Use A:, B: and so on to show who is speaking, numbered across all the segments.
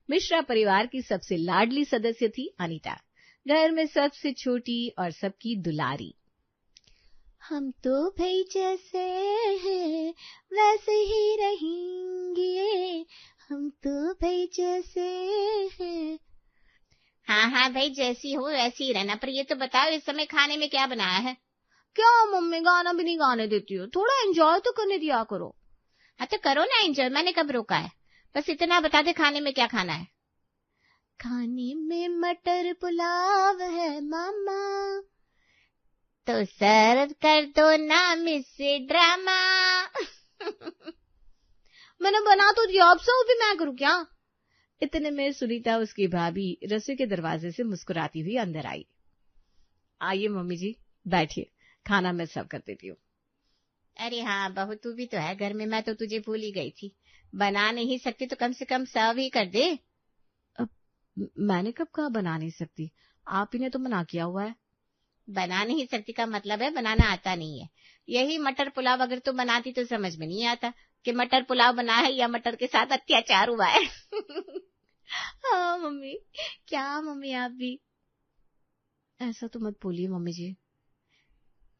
A: मिश्रा परिवार की सबसे लाडली सदस्य थी अनीता, घर में सबसे छोटी और सबकी दुलारी। हम तो भाई जैसे हैं वैसे ही रहेंगे, हम तो भाई जैसे हैं।
B: हाँ भाई, जैसी हो वैसी ही रहना। पर ये तो बताओ, इस समय खाने में क्या बनाया है?
A: क्या मम्मी, गाना भी नहीं गाने देती हो, थोड़ा एंजॉय तो करने दिया करो।
B: हाँ तो करो ना एंजॉय, मैंने कब रोका है। बस इतना बता दे, खाने में क्या खाना है?
A: खाने में मटर पुलाव है मामा।
B: तो सर्व कर दो ना मिस ड्रामा।
A: मैंने बना तो दिया, अब सर्व भी मैं करूं क्या? इतने में सुनीता उसकी भाभी रसोई के दरवाजे से मुस्कुराती हुई अंदर आई। आइए मम्मी जी, बैठिए, खाना मैं सर्व कर देती हूँ।
B: अरे हाँ बहू, तू भी तो है घर में, मैं तो तुझे भूल ही गई थी। बना नहीं सकती तो कम से कम सर्व ही कर दे।
A: अब मैंने कब कहा बना नहीं सकती, आप ही ने तो मना किया हुआ है।
B: बना नहीं सकती का मतलब है बनाना आता नहीं है। यही मटर पुलाव अगर तू बनाती तो समझ में नहीं आता कि मटर पुलाव बना है या मटर के साथ अत्याचार हुआ है।
A: हाँ मम्मी, क्या मम्मी आप भी ऐसा तो मत बोलिए मम्मी जी।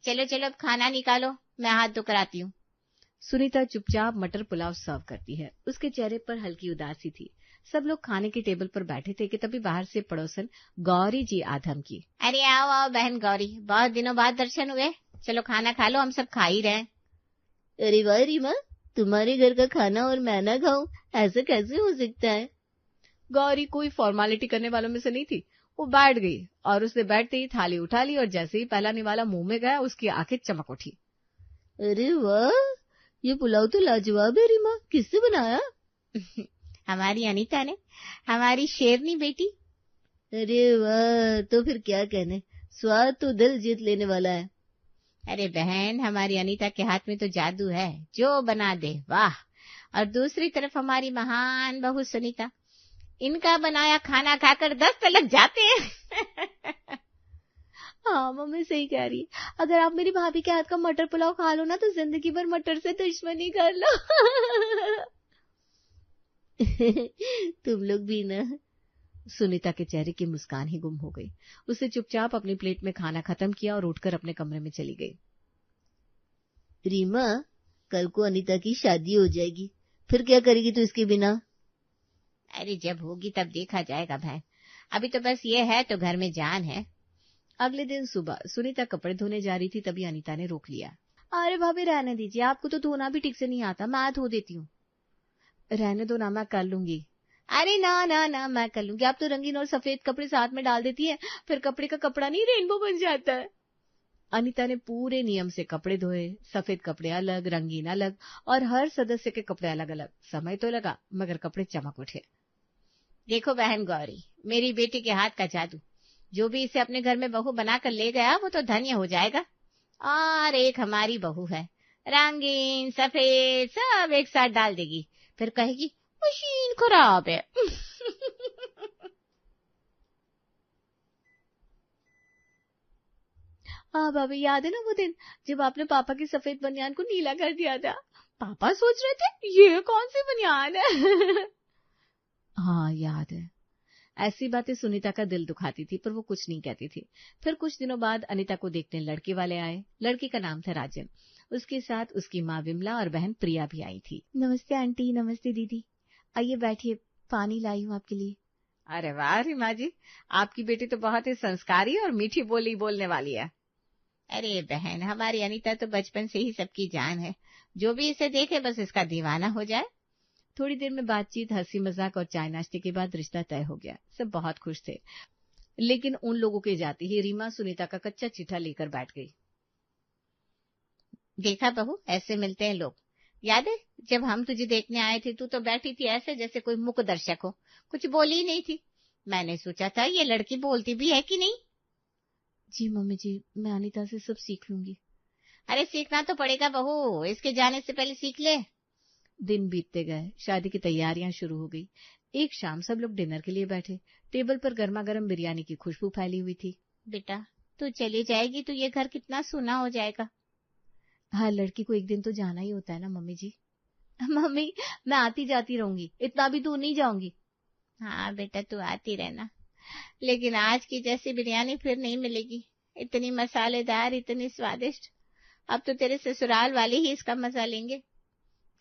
B: चलो चलो अब खाना निकालो, मैं हाथ धो कर आती हूँ।
A: सुनीता चुपचाप मटर पुलाव सर्व करती है। उसके चेहरे पर हल्की उदासी थी। सब लोग खाने के टेबल पर बैठे थे कि तभी बाहर से पड़ोसन गौरी जी आ धमकी।
B: अरे आओ आओ बहन गौरी, बहुत दिनों बाद दर्शन हुए। चलो खाना खा लो, हम सब खा ही रहे।
A: अरे वाह रीमा, तुम्हारे घर का खाना और मैं ना खाऊं, ऐसा कैसे हो सकता है? गौरी कोई फॉर्मेलिटी करने वालों में से नहीं थी। वो बैठ गई और उसने बैठते ही थाली उठा ली और जैसे ही पहला निवाला मुंह में गया उसकी आंखें चमक उठी। अरे वाह, ये पुलाव तो लाजवाब है रीमा, किसने बनाया?
B: हमारी अनीता ने, हमारी शेरनी बेटी।
A: अरे वाह, तो फिर क्या कहने, स्वाद तो दिल जीत लेने वाला है।
B: अरे बहन, हमारी अनीता के हाथ में तो जादू है, जो बना दे वाह। और दूसरी तरफ हमारी महान बहू सुनीता, इनका बनाया खाना खाकर 10 तलक जाते हैं।
A: हाँ मम्मी सही कह रही है, अगर आप मेरी भाभी के हाथ का मटर पुलाव खा लो ना तो जिंदगी भर मटर से दुश्मनी कर लो। तुम लोग भी ना। सुनीता के चेहरे की मुस्कान ही गुम हो गई। उसे चुपचाप अपनी प्लेट में खाना खत्म किया और उठकर अपने कमरे में चली गई। रीमा, कल को अनीता की शादी हो जाएगी, फिर क्या करेगी तू इसके बिना?
B: अरे जब होगी तब देखा जाएगा बहन, अभी तो बस ये है तो घर में जान है।
A: अगले दिन सुबह सुनीता कपड़े धोने जा रही थी, तभी अनीता ने रोक लिया। अरे भाभी रहने दीजिए, आपको तो धोना भी ठीक से नहीं आता, मैं धो देती हूँ। रहने दो ना, मैं कर लूंगी। अरे ना ना ना, मैं कर लूंगी। आप तो रंगीन और सफेद कपड़े साथ में डाल देती है, फिर कपड़े का कपड़ा नहीं रेनबो बन जाता है। अनीता ने पूरे नियम से कपड़े धोए, सफेद कपड़े अलग, रंगीन अलग और हर सदस्य के कपड़े अलग अलग। समय तो लगा मगर कपड़े चमक उठे।
B: देखो बहन गौरी, मेरी बेटी के हाथ का जादू, जो भी इसे अपने घर में बहू बनाकर ले गया वो तो धन्य हो जाएगा। और एक हमारी बहू है, रंगीन सफेद सब एक साथ डाल देगी, फिर कहेगी मशीन खराब है।
A: हाँ भाभी, याद है ना वो दिन जब आपने पापा की सफेद बनियान को नीला कर दिया था? पापा सोच रहे थे ये कौन सी बनियान है। हाँ याद है। ऐसी बातें सुनीता का दिल दुखाती थी पर वो कुछ नहीं कहती थी। फिर कुछ दिनों बाद अनीता को देखने लड़के वाले आए। लड़की का नाम था राजन। उसके साथ उसकी माँ विमला और बहन प्रिया भी आई थी। नमस्ते आंटी, नमस्ते दीदी, आइए बैठिए, पानी लाई हूँ आपके लिए।
B: अरे वाह रीमा जी, आपकी बेटी तो बहुत ही संस्कारी और मीठी बोली बोलने वाली है। अरे बहन, हमारी अनीता तो बचपन से ही सबकी जान है, जो भी इसे देखे बस इसका दीवाना हो जाए।
A: थोड़ी देर में बातचीत, हंसी मजाक और चाय नाश्ते के बाद रिश्ता तय हो गया। सब बहुत खुश थे, लेकिन उन लोगों के जाते ही रीमा सुनीता का कच्चा चिट्ठा लेकर बैठ गई।
B: देखा बहू, ऐसे मिलते हैं लोग। याद है जब हम तुझे देखने आए थे, तू तो बैठी थी ऐसे जैसे कोई मूक दर्शक हो, कुछ बोली ही नहीं थी। मैंने सोचा था ये लड़की बोलती भी है कि नहीं।
A: जी मम्मी जी, मैं अनीता से सब सीख लूंगी।
B: अरे सीखना तो पड़ेगा बहू, इसके जाने से पहले सीख ले।
A: दिन बीतते गए, शादी की तैयारियां शुरू हो गई। एक शाम सब लोग डिनर के लिए बैठे। टेबल पर गर्मा गर्म बिरयानी की खुशबू फैली हुई थी।
B: बेटा, तू चली जाएगी तो ये घर कितना सूना हो जाएगा।
A: हर लड़की को एक दिन तो जाना ही होता है ना मम्मी जी। मम्मी, मैं आती जाती रहूंगी, इतना भी दूर नहीं जाऊंगी।
B: हाँ बेटा तू आती रहना, लेकिन आज की जैसी बिरयानी फिर नहीं मिलेगी, इतनी मसालेदार, इतनी स्वादिष्ट। अब तो तेरे ससुराल वाले ही इसका मजा लेंगे।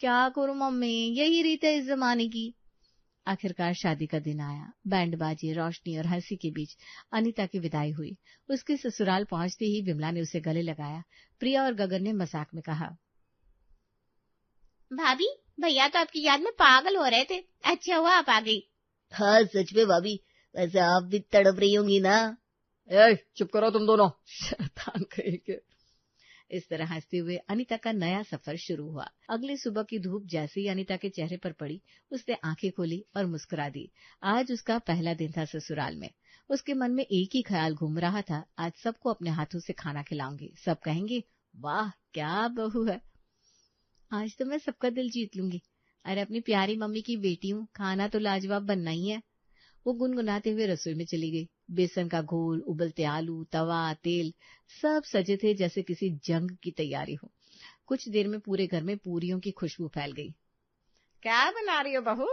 A: क्या करूं मम्मी, यही रीत है इस जमाने की। आखिरकार शादी का दिन आया। बैंड बाजी, रोशनी और हंसी के बीच अनीता की विदाई हुई। उसके ससुराल पहुंचते ही विमला ने उसे गले लगाया। प्रिया और गगन ने मजाक में कहा,
B: भाभी भैया तो आपकी याद में पागल हो रहे थे, अच्छा हुआ आप आ गई।
C: हाँ सच में भाभी, वैसे आप भी तड़प रही होंगी ना।
A: चुप करो तुम दोनों, शैतान कहेंगे। इस तरह हंसते हुए अनीता का नया सफर शुरू हुआ। अगली सुबह की धूप जैसे ही अनीता के चेहरे पर पड़ी, उसने आंखें खोली और मुस्कुरा दी। आज उसका पहला दिन था ससुराल में। उसके मन में एक ही ख्याल घूम रहा था, आज सबको अपने हाथों से खाना खिलाऊंगी, सब कहेंगे वाह क्या बहू है। आज तो मैं सबका दिल जीत लूंगी। अरे अपनी प्यारी मम्मी की बेटी हूँ, खाना तो लाजवाब बनना ही है। वो गुनगुनाते हुए रसोई में चली गई। बेसन का घोल, उबलते आलू, तवा, तेल सब सजे थे जैसे किसी जंग की तैयारी हो। कुछ देर में पूरे घर में पूरियों की खुशबू फैल गई।
B: क्या बना रही हो बहू,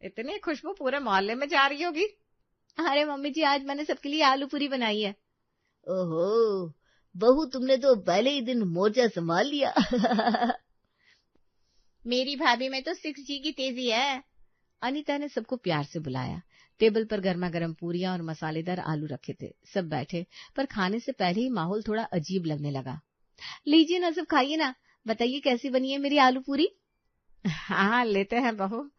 B: इतनी खुशबू पूरे मोहल्ले में जा रही होगी।
A: अरे मम्मी जी, आज मैंने सबके लिए आलू पूरी बनाई है।
C: ओहो बहू, तुमने तो पहले ही दिन मोर्चा संभाल लिया।
B: मेरी भाभी में तो 6G की तेजी है।
A: अनीता ने सबको प्यार से बुलाया। टेबल पर गर्मा गर्म पूरियां और मसालेदार आलू रखे थे। सब बैठे, पर खाने से पहले ही माहौल थोड़ा अजीब लगने लगा। लीजिए ना, सब खाइए ना, बताइए कैसी बनी है मेरी आलू पूरी।
B: हाँ लेते हैं बहू।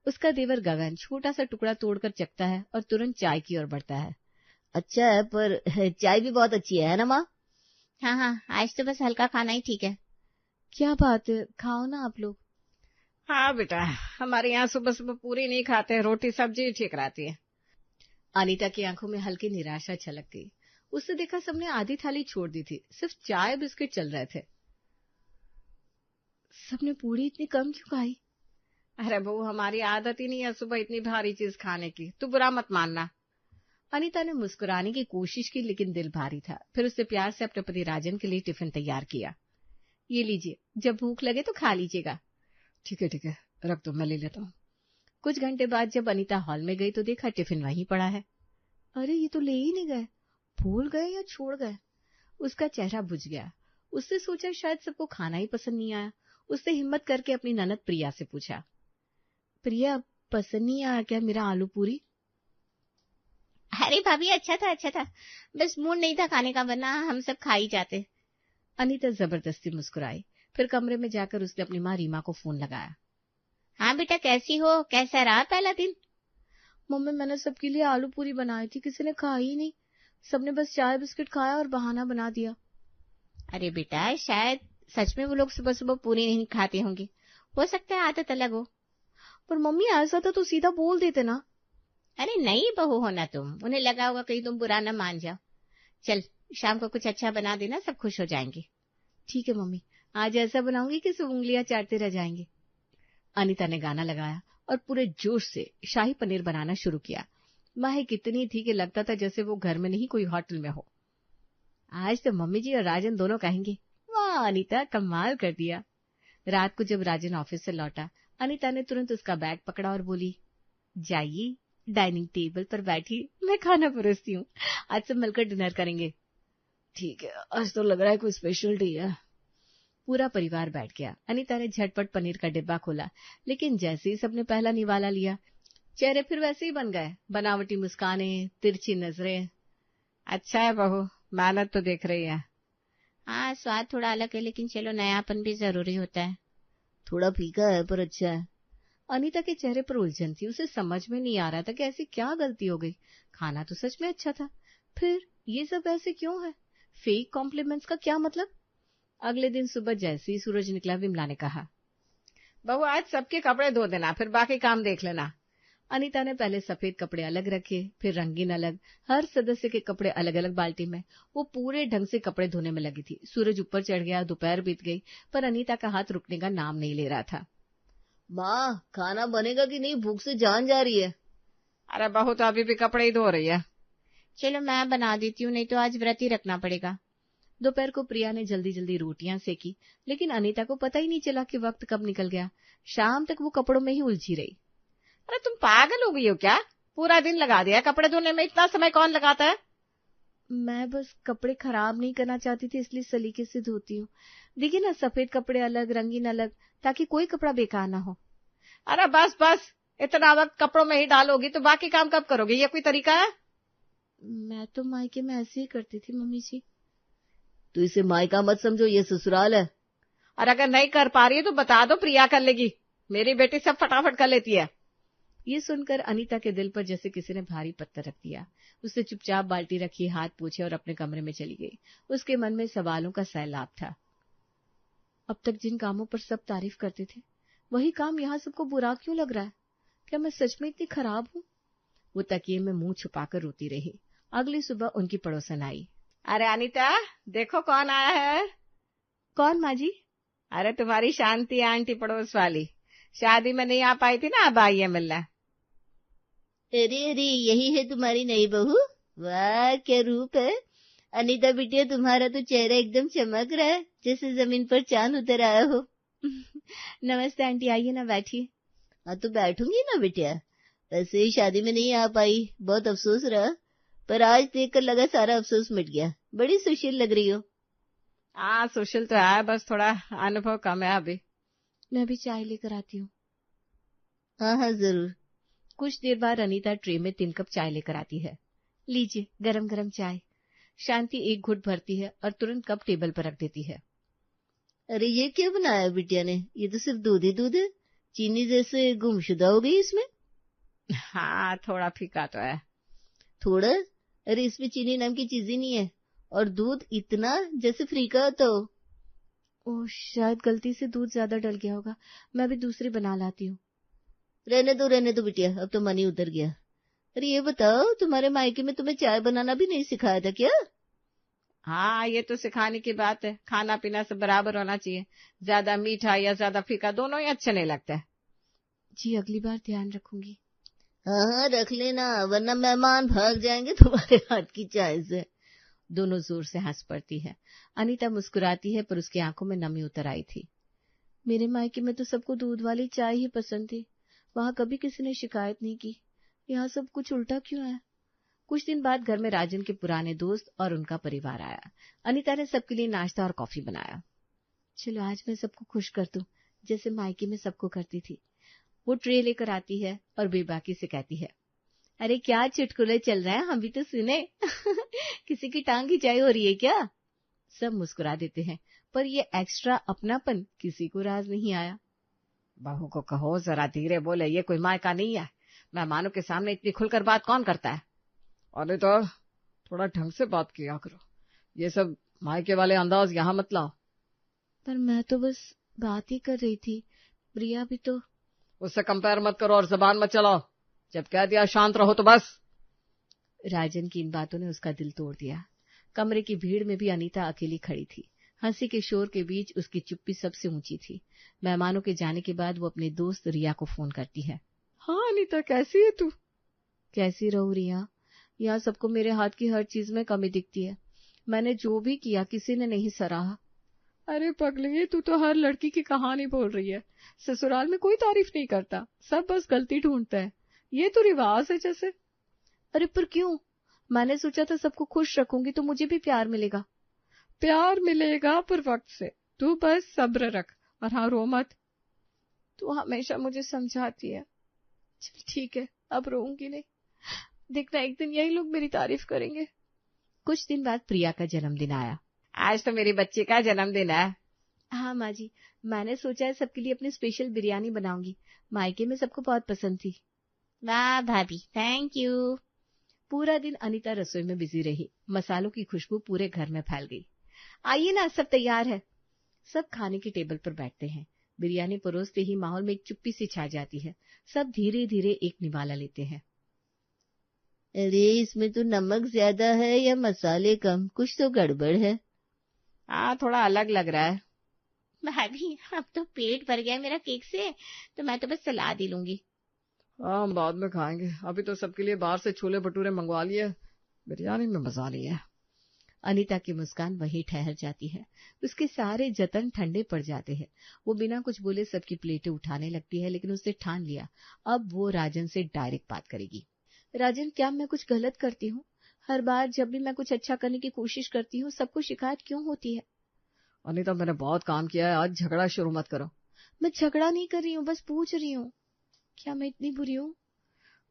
A: उसका देवर गगन छोटा सा टुकड़ा तोड़कर चखता है और तुरंत चाय की ओर बढ़ता है।
C: अच्छा है, पर चाय भी बहुत अच्छी है ना माँ।
B: हाँ हाँ, आज तो बस हल्का खाना ही ठीक है।
A: क्या बात है, खाओ ना आप लोग।
B: हाँ बेटा, हमारे यहाँ सुबह सुबह पूरी नहीं खाते, रोटी सब्जी ठीक रहती है।
A: अनीता की आंखों में हल्की निराशा छलक गई। उसने देखा सबने आधी थाली छोड़ दी थी, सिर्फ चाय बिस्किट चल रहे थे। सबने पूरी इतनी कम क्यों खाई?
B: अरे बहू, हमारी आदत ही नहीं है सुबह इतनी भारी चीज खाने की, तू बुरा मत मानना।
A: अनीता ने मुस्कुराने की कोशिश की, लेकिन दिल भारी था। फिर उसने प्यार से अपने पति राजन के लिए टिफिन तैयार किया। ये लीजिए, जब भूख लगे तो खा लीजिएगा। ठीक है, रख दो, मैं ले लेता हूँ। कुछ घंटे बाद जब अनीता हॉल में गई तो देखा टिफिन वहीं पड़ा है। अरे ये तो ले ही नहीं गए, भूल गए या छोड़ गए। उसका चेहरा बुझ गया। उसने सोचा शायद सबको खाना ही पसंद नहीं आया। उसने हिम्मत करके अपनी ननद प्रिया से पूछा, प्रिया पसंद नहीं आया क्या मेरा आलू पूरी?
B: अरे भाभी अच्छा था, बस मूड नहीं था खाने का, वरना हम सब खा ही जाते।
A: अनीता जबरदस्ती मुस्कुराई। फिर कमरे में जाकर उसने अपनी माँ रीमा को फोन लगाया।
B: हाँ बेटा, कैसी हो, कैसा रहा पहला दिन?
A: मम्मी, मैंने सबके लिए आलू पूरी बनाई थी, किसी ने खाई ही नहीं। सबने बस चाय बिस्किट खाया और बहाना बना दिया।
B: अरे बेटा, शायद सच में वो लोग सुबह सुबह पूरी नहीं खाते होंगे, हो सकता है आदत अलग हो।
A: पर मम्मी ऐसा था तो सीधा बोल देते ना।
B: अरे नहीं बहू हो ना तुम, उन्हें लगा होगा कहीं तुम बुरा न मान जाओ। चल शाम को कुछ अच्छा बना देना, सब खुश हो जाएंगे।
A: ठीक है मम्मी, आज ऐसा बनाऊंगी कि सब उंगलियां चाटते रह जाएंगे। अनीता ने गाना लगाया और पूरे जोश से शाही पनीर बनाना शुरू किया। महक इतनी थी कि लगता था जैसे वो घर में नहीं कोई होटल में हो। आज तो मम्मी जी और राजन दोनों कहेंगे, वाह अनीता कमाल कर दिया। रात को जब राजन ऑफिस से लौटा, अनीता ने तुरंत उसका बैग पकड़ा और बोली, जाइए डाइनिंग टेबल पर बैठी, मैं खाना परोसती हूँ, आज सब मिलकर डिनर करेंगे। ठीक है, आज तो लग रहा है कोई स्पेशल डे है। पूरा परिवार बैठ गया। अनीता ने झटपट पनीर का डिब्बा खोला, लेकिन जैसे ही सबने पहला निवाला लिया, चेहरे फिर वैसे ही बन गए, बनावटी मुस्कानें, तिरछी नजरें।
B: अच्छा है बहू, मेहनत तो देख रही है। हाँ स्वाद थोड़ा अलग है, लेकिन चलो नयापन भी जरूरी होता है।
C: थोड़ा फीका है पर अच्छा है।
A: अनीता के चेहरे पर उलझन थी। उसे समझ में नहीं आ रहा था कि ऐसी क्या गलती हो गई। खाना तो सच में अच्छा था, फिर ये सब ऐसे क्यों है? फेक कॉम्प्लीमेंट्स का क्या मतलब? अगले दिन सुबह जैसे ही सूरज निकला, विमला ने कहा,
B: बहू आज सबके कपड़े धो देना, फिर बाकी काम देख लेना।
A: अनीता ने पहले सफेद कपड़े अलग रखे, फिर रंगीन अलग, हर सदस्य के कपड़े अलग अलग बाल्टी में। वो पूरे ढंग से कपड़े धोने में लगी थी। सूरज ऊपर चढ़ गया, दोपहर बीत गई, पर अनीता का हाथ रुकने का नाम नहीं ले रहा था।
C: माँ, खाना बनेगा कि नहीं, भूख से जान जा रही है।
B: अरे बहू तो अभी भी कपड़े ही धो रही है। चलो मैं बना देती हूँ, नहीं तो आज व्रत ही रखना पड़ेगा।
A: दोपहर को प्रिया ने जल्दी जल्दी रोटियां सेकी, लेकिन अनीता को पता ही नहीं चला कि वक्त कब निकल गया। शाम तक वो कपड़ों में ही उलझी रही।
B: अरे तुम पागल हो गई हो क्या? पूरा दिन लगा दिया कपड़े धोने में, इतना समय कौन लगाता है?
A: मैं बस कपड़े खराब नहीं करना चाहती थी, इसलिए सलीके से धोती हूँ। देखिए ना, सफेद कपड़े अलग, रंगीन अलग, ताकि कोई कपड़ा बेकार ना हो।
B: अरे बस बस, इतना वक्त कपड़ों में ही डालोगी तो बाकी काम कब करोगे? ये कोई तरीका है?
A: मैं तो मायके में ऐसे ही करती थी मम्मी जी।
C: तो इसे मायका मत समझो, ये ससुराल है।
B: और अगर नहीं कर पा रही है तो बता दो, प्रिया कर लेगी। मेरी बेटी सब फटाफट कर लेती है।
A: ये सुनकर अनीता के दिल पर जैसे किसी ने भारी पत्थर रख दिया। उसने चुपचाप बाल्टी रखी, हाथ पोंछे और अपने कमरे में चली गई। उसके मन में सवालों का सैलाब था। अब तक जिन कामों पर सब तारीफ करते थे, वही काम यहाँ सबको बुरा क्यों लग रहा है? क्या मैं सच में इतनी खराब हूँ? वो तकिए में मुंह छुपाकर रोती रही। अगली सुबह उनकी पड़ोसन आई।
B: अरे अनीता, देखो कौन आया है।
A: कौन माँ जी?
B: अरे तुम्हारी शांति आंटी, पड़ोस वाली। शादी में नहीं आ पाई थी ना, अब आई है मिलना।
C: अरे अरे, यही है तुम्हारी नई बहू? वाह क्या रूप है। अनीता बिटिया, तुम्हारा तो चेहरा एकदम चमक रहा है, जैसे जमीन पर चांद उतर आया हो।
A: नमस्ते आंटी, आइए ना, बैठिए।
C: हाँ तो बैठूंगी ना बिटिया। वैसे ही शादी में नहीं आ पाई, बहुत अफसोस रहा, पर आज देखकर लगा सारा अफसोस मिट गया। बड़ी सुशील लग रही हो।
B: हाँ सुशील तो है, बस थोड़ा अनुभव कम है अभी।
A: मैं भी चाय लेकर आती हूँ।
C: हाँ हाँ जरूर।
A: कुछ देर बाद अनीता ट्रे में 3 कप चाय लेकर आती है। लीजिए, गरम गरम चाय। शांति एक घुट भरती है और तुरंत कप टेबल पर रख देती है।
C: अरे ये क्या बनाया बिटिया ने? ये तो सिर्फ दूध ही दूध है, चीनी जैसे गुमशुदा हो गई इसमें।
B: हाँ थोड़ा फीका तो है।
C: थोड़ा? अरे इसमें चीनी नाम की चीज ही नहीं है, और दूध इतना जैसे फ्री का होता हो।
A: ओह, शायद गलती से दूध ज्यादा डल गया होगा। मैं भी दूसरी बना लाती हूँ।
C: रहने दो बिटिया, अब तो मन ही उतर गया। अरे ये बताओ, तुम्हारे मायके में तुम्हें चाय बनाना भी नहीं सिखाया था क्या?
B: हाँ ये तो सिखाने की बात है, खाना पीना सब बराबर होना चाहिए। ज्यादा मीठा या ज्यादा फीका दोनों ही अच्छे नहीं लगते।
A: जी, अगली बार ध्यान रखूंगी।
C: हाँ हाँ रख लेना, वरना मेहमान भाग जाएंगे तुम्हारे हाथ की चाय से।
A: दोनों जोर से हंस पड़ती है। अनीता मुस्कुराती है, पर उसकी आंखों में नमी उतर आई थी। मेरे मायके में तो सबको दूध वाली चाय ही पसंद थी। वहां कभी किसी ने शिकायत नहीं की। यहाँ सब कुछ उल्टा क्यों है? कुछ दिन बाद घर में राजन के पुराने दोस्त और उनका परिवार आया। अनीता ने सबके लिए नाश्ता और कॉफी बनाया। चलो आज मैं सबको खुश कर दूं, जैसे मायके में सबको करती थी। वो ट्रे लेकर आती है और बेबाकी से कहती है, अरे क्या चुटकुले चल रहे हैं, हम भी तो सुने। किसी की टांग खिंचाई हो रही है क्या? सब मुस्कुरा देते हैं, पर ये एक्स्ट्रा अपनापन किसी को राज नहीं आया।
B: बहू को कहो जरा धीरे बोले, ये कोई मायका नहीं है। मेहमानों के सामने इतनी खुलकर बात कौन करता है? अरे तो थोड़ा ढंग से बात किया करो, ये सब मायके वाले अंदाज यहाँ मत लाओ।
A: पर मैं तो बस बात ही कर रही थी, प्रिया भी तो।
B: उससे कंपेयर मत करो और जबान मत चलाओ। जब कह दिया शांत रहो तो बस।
A: राजन की इन बातों ने उसका दिल तोड़ दिया। कमरे की भीड़ में भी अनीता अकेली खड़ी थी। हंसी के शोर के बीच उसकी चुप्पी सबसे ऊंची थी। मेहमानों के जाने के बाद वो अपने दोस्त रिया को फोन करती है।
B: हाँ अनीता, कैसी है तू?
A: कैसी रहूं रिया, यहाँ सबको मेरे हाथ की हर चीज में कमी दिखती है। मैंने जो भी किया किसी ने नहीं सराहा।
B: अरे पगली, तू तो हर लड़की की कहानी बोल रही है। ससुराल में कोई तारीफ नहीं करता, सब बस गलती ढूंढता है। ये तो रिवाज है जैसे।
A: अरे पर क्यों? मैंने सोचा था सबको खुश रखूंगी तो मुझे भी प्यार मिलेगा।
B: प्यार मिलेगा पर वक्त से, तू बस सब्र रख। और हाँ, रो मत।
A: तू हमेशा मुझे समझाती है। चल ठीक है, अब रोऊंगी नहीं। देखना एक दिन यही लोग मेरी तारीफ करेंगे। कुछ दिन बाद प्रिया का जन्मदिन आया।
B: आज तो मेरी बच्ची का जन्मदिन है।
A: हाँ माँ जी, मैंने सोचा है सबके लिए अपनी स्पेशल बिरयानी बनाऊंगी। मायके में सबको बहुत पसंद थी।
B: वाह भाभी, थैंक यू।
A: पूरा दिन अनीता रसोई में बिजी रही। मसालों की खुशबू पूरे घर में फैल गई। आइए ना, सब तैयार है। सब खाने की टेबल पर बैठते हैं। बिरयानी परोसते ही माहौल में एक चुप्पी सी छा जाती है। सब धीरे धीरे एक निवाला लेते हैं।
C: अरे इसमें तो नमक ज्यादा है या मसाले कम, कुछ तो गड़बड़ है।
B: हाँ थोड़ा अलग लग रहा है।
A: भाभी, अब तो पेट भर गया मेरा केक से, तो मैं तो बस सलाद ही लूंगी।
B: हाँ हम बाद में खाएंगे, अभी तो सबके लिए बाहर से छोले भटूरे मंगवा लिए, बिरयानी में मजा नहीं है।
A: अनीता की मुस्कान वहीं ठहर जाती है। उसके सारे जतन ठंडे पड़ जाते हैं। वो बिना कुछ बोले सबकी प्लेटें उठाने लगती है, लेकिन उसने ठान लिया अब वो राजन से डायरेक्ट बात करेगी। राजन, क्या मैं कुछ गलत करती हूँ? हर बार जब भी मैं कुछ अच्छा करने की कोशिश करती हूँ सबको शिकायत क्यों होती है?
B: अनीता, मैंने बहुत काम किया है, आज झगड़ा शुरू मत करो।
A: मैं झगड़ा नहीं कर रही हूँ, बस पूछ रही हूँ। क्या मैं इतनी बुरी हूँ?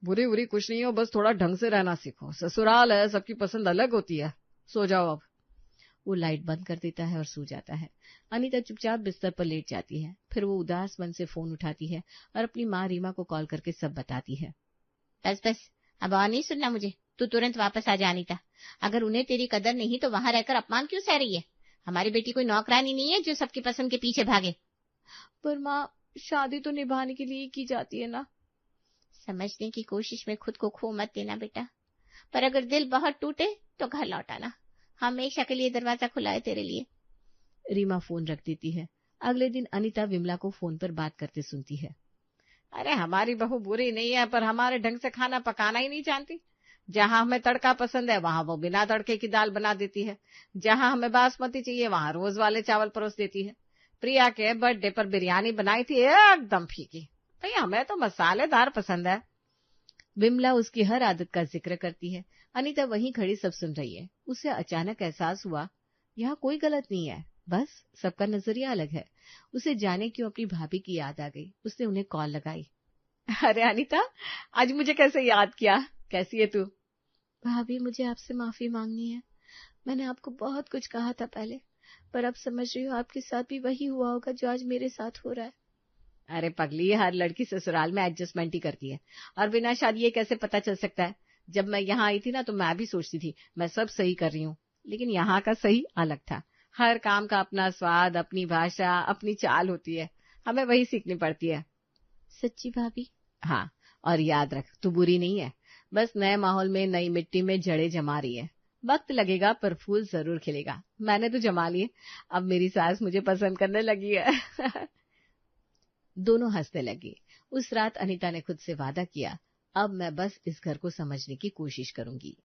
B: बुरी बुरी कुछ नहीं हो, बस थोड़ा ढंग से रहना सीखो। ससुराल है, सबकी पसंद अलग होती है। सो जाओ अब।
A: वो लाइट बंद कर देता है और सो जाता है। अनीता चुपचाप बिस्तर पर लेट जाती है। फिर वो उदास मन से फोन उठाती है और अपनी माँ रीमा को कॉल करके सब बताती है।
C: बस बस, अब और नहीं सुनना मुझे। तू तुरंत वापस आ जा अनीता। अगर उन्हें तेरी कदर नहीं तो वहां रहकर अपमान क्यों सह रही है? हमारी बेटी कोई नौकरानी नहीं है जो सबकी पसंद के पीछे भागे।
A: पर माँ, शादी तो निभाने के लिए की जाती है ना।
C: समझने की कोशिश में खुद को खो मत देना बेटा। पर अगर दिल बहुत टूटे तो घर लौट आना। हमेशा के लिए दरवाजा खुला है तेरे लिए।
A: रीमा फोन रख देती है। अगले दिन अनीता विमला को फोन पर बात करते सुनती है।
B: अरे हमारी बहू बुरी नहीं है, पर हमारे ढंग से खाना पकाना ही नहीं जानती। जहां हमें तड़का पसंद है वहां वो बिना तड़के की दाल बना देती है। जहां हमें बासमती चाहिए वहां रोज वाले चावल परोस देती है। प्रिया के बर्थडे पर बिरयानी बनाई थी, एकदम फीकी। भाई हमें तो मसालेदार पसंद है।
A: विमला उसकी हर आदत का जिक्र करती है। अनीता वहीं खड़ी सब सुन रही है। उसे अचानक एहसास हुआ, यहाँ कोई गलत नहीं है, बस सबका नजरिया अलग है। उसे जाने क्यों अपनी भाभी की याद आ गई। उसने उन्हें कॉल लगाई।
B: अरे अनीता, आज मुझे कैसे याद किया? कैसी है तू?
A: भाभी, मुझे आपसे माफी मांगनी है। मैंने आपको बहुत कुछ कहा था पहले, पर अब समझ रही हूँ आपके साथ भी वही हुआ होगा जो आज मेरे साथ हो रहा है।
B: अरे पगली, हर लड़की ससुराल में एडजस्टमेंट ही करती है, और बिना शादी ये कैसे पता चल सकता है? जब मैं यहाँ आई थी ना तो मैं भी सोचती थी मैं सब सही कर रही हूँ, लेकिन यहाँ का सही अलग था। हर काम का अपना स्वाद, अपनी भाषा, अपनी चाल होती है। हमें वही सीखनी पड़ती है।
A: सच्ची भाभी?
B: हाँ, और याद रख, तू बुरी नहीं है, बस नए माहौल में नई मिट्टी में जड़ें जमा रही है। वक्त लगेगा पर फूल जरूर खिलेगा। मैंने तो जमा लिए, अब मेरी सास मुझे पसंद करने लगी है।
A: दोनों हंसने लगे। उस रात अनीता ने खुद से वादा किया, अब मैं बस इस घर को समझने की कोशिश करूंगी।